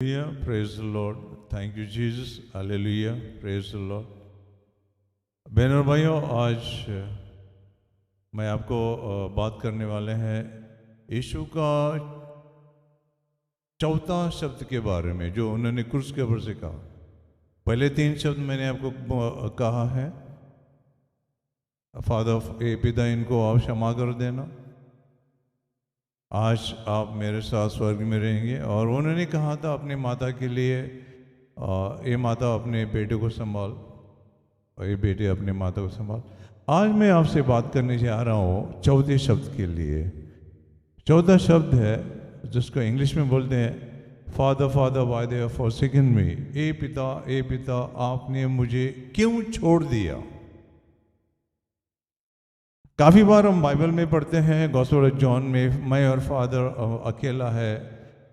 Hallelujah, praise the Lord. Thank you Jesus. Hallelujah, praise the Lord. बहनों और भाइयों, आज मैं आपको बात करने वाले हैं यीशु का चौथा शब्द के बारे में जो उन्होंने क्रूस के ऊपर से कहा। पहले 3 शब्द मैंने आपको कहा है, फादर ए पिता इनको आप क्षमा कर देना, आज आप मेरे साथ स्वर्ग में रहेंगे। और उन्होंने कहा था अपनी माता के लिए, ये माता अपने बेटे को संभाल और ये बेटे अपने माता को संभाल। आज मैं आपसे बात करने जा रहा हूँ चौथे शब्द के लिए। चौथा शब्द है जिसको इंग्लिश में बोलते हैं father father why they forsaken me. ए पिता आपने मुझे क्यों छोड़ दिया। काफ़ी बार हम बाइबल में पढ़ते हैं, गॉस्पेल ऑफ जॉन में, मैं और फादर अकेला है,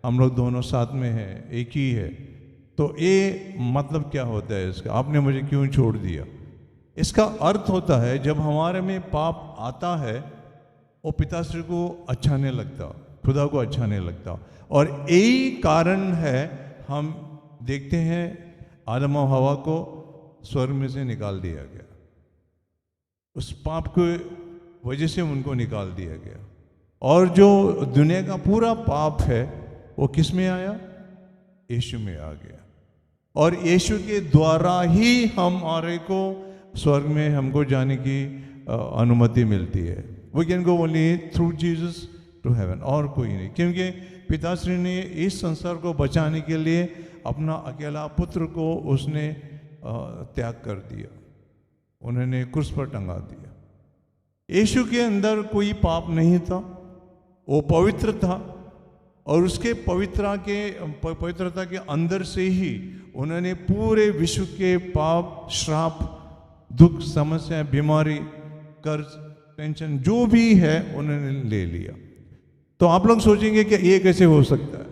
हम लोग दोनों साथ में हैं, एक ही है। तो ये मतलब क्या होता है इसका, आपने मुझे क्यों छोड़ दिया। इसका अर्थ होता है जब हमारे में पाप आता है वो पिताश्री को अच्छा नहीं लगता, खुदा को अच्छा नहीं लगता। और यही कारण है हम देखते हैं आदम और हवा को स्वर्ग में से निकाल दिया गया, उस पाप को वजह से उनको निकाल दिया गया। और जो दुनिया का पूरा पाप है वो किस में आया, यीशु में आ गया। और यीशु के द्वारा ही हमारे को स्वर्ग में हमको जाने की अनुमति मिलती है। We can go only through Jesus to heaven, और कोई नहीं। क्योंकि पिताश्री ने इस संसार को बचाने के लिए अपना अकेला पुत्र को उसने त्याग कर दिया, उन्होंने क्रूस पर टंगा दिया। यीशु के अंदर कोई पाप नहीं था, वो पवित्र था। और उसके पवित्रता के अंदर से ही उन्होंने पूरे विश्व के पाप, श्राप, दुख, समस्या, बीमारी, कर्ज, टेंशन जो भी है उन्होंने ले लिया। तो आप लोग सोचेंगे कि ये कैसे हो सकता है,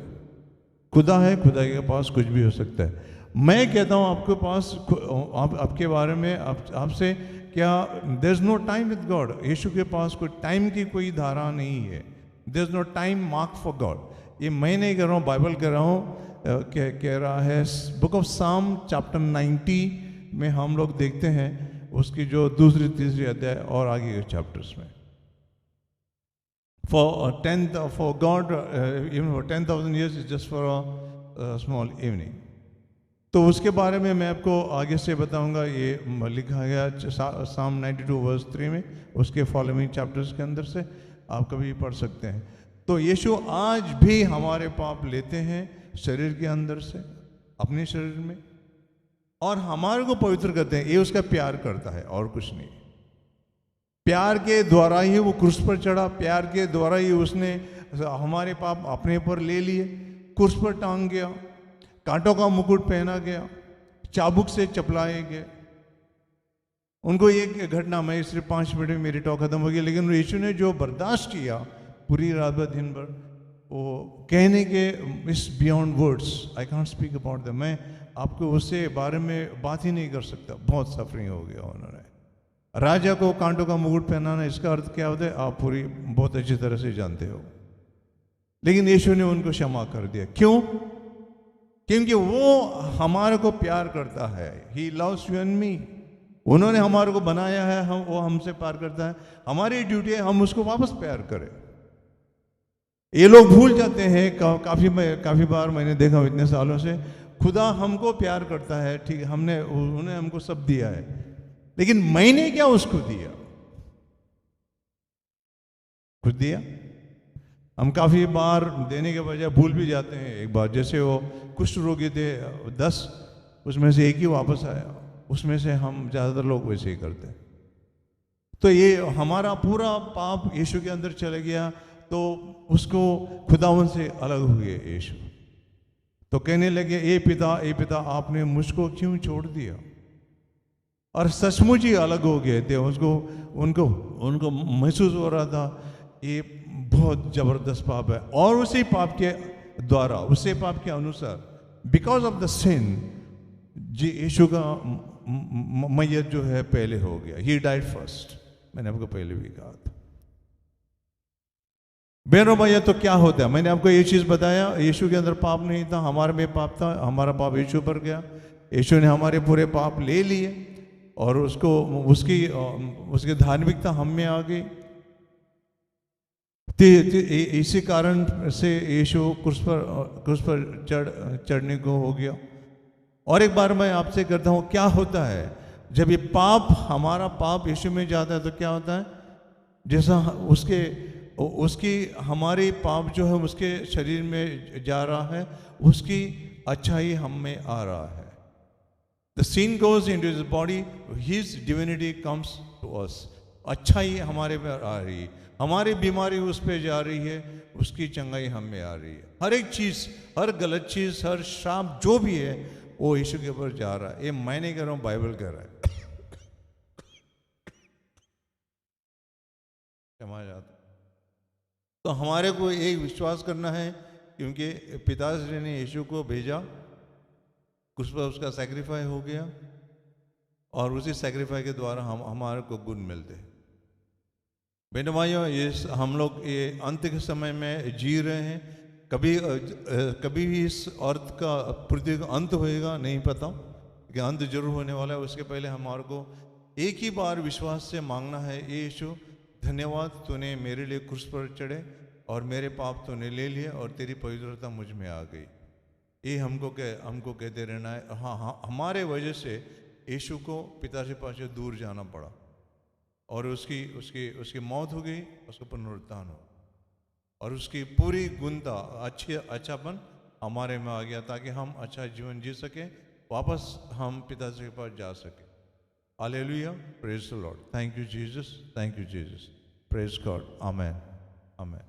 खुदा है, खुदा के पास कुछ भी हो सकता है। मैं कहता हूँ आपके पास, आपके बारे में आपसे क्या, there is no time with God. यीशु के पास कोई टाइम की कोई धारा नहीं है। There is no time mark for God. ये मैं नहीं कह रहा हूँ, बाइबल कह रहा हूँ, कह रहा है। बुक ऑफ साम चैप्टर 90 में हम लोग देखते हैं उसकी जो दूसरी तीसरी अध्याय और आगे के चैप्टर्स में, for God, even for 10,000 years is just for a small evening. तो उसके बारे में मैं आपको आगे से बताऊंगा। ये लिखा गया साम 92 वर्स 3 में, उसके फॉलोइंग चैप्टर्स के अंदर से आप कभी पढ़ सकते हैं। तो यीशु आज भी हमारे पाप लेते हैं शरीर के अंदर से, अपने शरीर में, और हमारे को पवित्र करते हैं। ये उसका प्यार करता है और कुछ नहीं। प्यार के द्वारा ही वो क्रूस पर चढ़ा, प्यार के द्वारा ही उसने हमारे पाप अपने पर ले लिए, क्रूस पर टांग गया, कांटों का मुकुट पहना गया, चाबुक से चपलाए गए। उनको एक घटना, मैं सिर्फ 5 मिनट में मेरी टॉक खत्म हो गई, लेकिन यीशु ने जो बर्दाश्त किया पूरी रात भर दिन भर, वो कहने के इस beyond words, I can't speak about them. मैं आपको उससे बारे में बात ही नहीं कर सकता। बहुत सफरिंग हो गया उन्होंने। राजा को कांटों का मुकुट पहनाना, इसका अर्थ क्या होता है आप पूरी बहुत अच्छी तरह से जानते हो। लेकिन यीशु ने उनको क्षमा कर दिया। क्यों? क्योंकि वो हमारे को प्यार करता है। He loves you and me. उन्होंने हमारे को बनाया है, वो हमसे प्यार करता है। हमारी ड्यूटी है हम उसको वापस प्यार करें। ये लोग भूल जाते हैं, काफी बार मैंने देखा इतने सालों से, खुदा हमको प्यार करता है, ठीक है, उन्हें हमको सब दिया है, लेकिन मैंने क्या उसको दिया? कुछ दिया? हम काफी बार देने के बजाय भूल भी जाते हैं। एक बार जैसे वो कुष्ठ रोगी थे 10, उसमें से एक ही वापस आया, उसमें से हम ज्यादातर लोग वैसे ही करते हैं। तो ये हमारा पूरा पाप यीशु के अंदर चले गया, तो उसको खुदावन से अलग हुए यीशु। तो कहने लगे ए पिता आपने मुझको क्यों छोड़ दिया। और सचमुच ही अलग हो गए थे। उनको महसूस हो रहा था ये बहुत जबरदस्त पाप है। और उसी पाप के द्वारा, उसी पाप के अनुसार, बिकॉज ऑफ द सिन, जी यीशु का मैयत जो है पहले हो गया। He died first. मैंने आपको पहले भी कहा था। बहनों भैया, तो क्या होता है? मैंने आपको ये चीज़ बताया, यीशु के अंदर पाप नहीं था, हमारे में पाप था, हमारा पाप यीशु पर गया, यीशु ने हमारे पूरे पाप ले लिए और उसको उसकी धार्मिकता हम में आ गई। इसी कारण से यीशु क्रूस पर चढ़ने को हो गया। और एक बार मैं आपसे करता हूँ, क्या होता है जब ये पाप, हमारा पाप यीशु में जाता है तो क्या होता है? जैसा उसकी हमारी पाप जो है उसके शरीर में जा रहा है, उसकी अच्छाई हम में आ रहा है। The sin goes into his body, his divinity comes to us. अच्छाई हमारे में आ रही है, हमारी बीमारी उस पे जा रही है, उसकी चंगाई हम में आ रही है। हर एक चीज़, हर गलत चीज़, हर श्राप जो भी है वो यीशु के ऊपर जा रहा है। ये मैं नहीं कह रहा हूँ, बाइबल कह रहा है। क्षमा जाता। तो हमारे को एक विश्वास करना है, क्योंकि पिताश्री ने यीशु को भेजा, कुछ पर उसका सेक्रीफाई हो गया और उसी सेक्रीफाई के द्वारा हमारे को गुण मिलते हैं। बेटे भाइयों, ये हम लोग ये अंत के समय में जी रहे हैं। कभी भी इस अर्थ का पृथ्वी का अंत होएगा नहीं पता, कि अंत जरूर होने वाला है। उसके पहले हमारे को एक ही बार विश्वास से मांगना है, यीशु धन्यवाद, तूने मेरे लिए क्रूस पर चढ़े और मेरे पाप तूने ले लिए और तेरी पवित्रता मुझ में आ गई। ये हमको कहते रहना है। हाँ, हमारे वजह से यीशु को पिता के पास से दूर जाना पड़ा और उसकी मौत हो गई, उसका पुनरुत्थान हो और उसकी पूरी गुणता, अच्छापन हमारे में आ गया, ताकि हम अच्छा जीवन जी सकें, वापस हम पिता के पास जा सकें। Hallelujah, praise the Lord, thank you Jesus, thank you Jesus, praise God, amen, amen.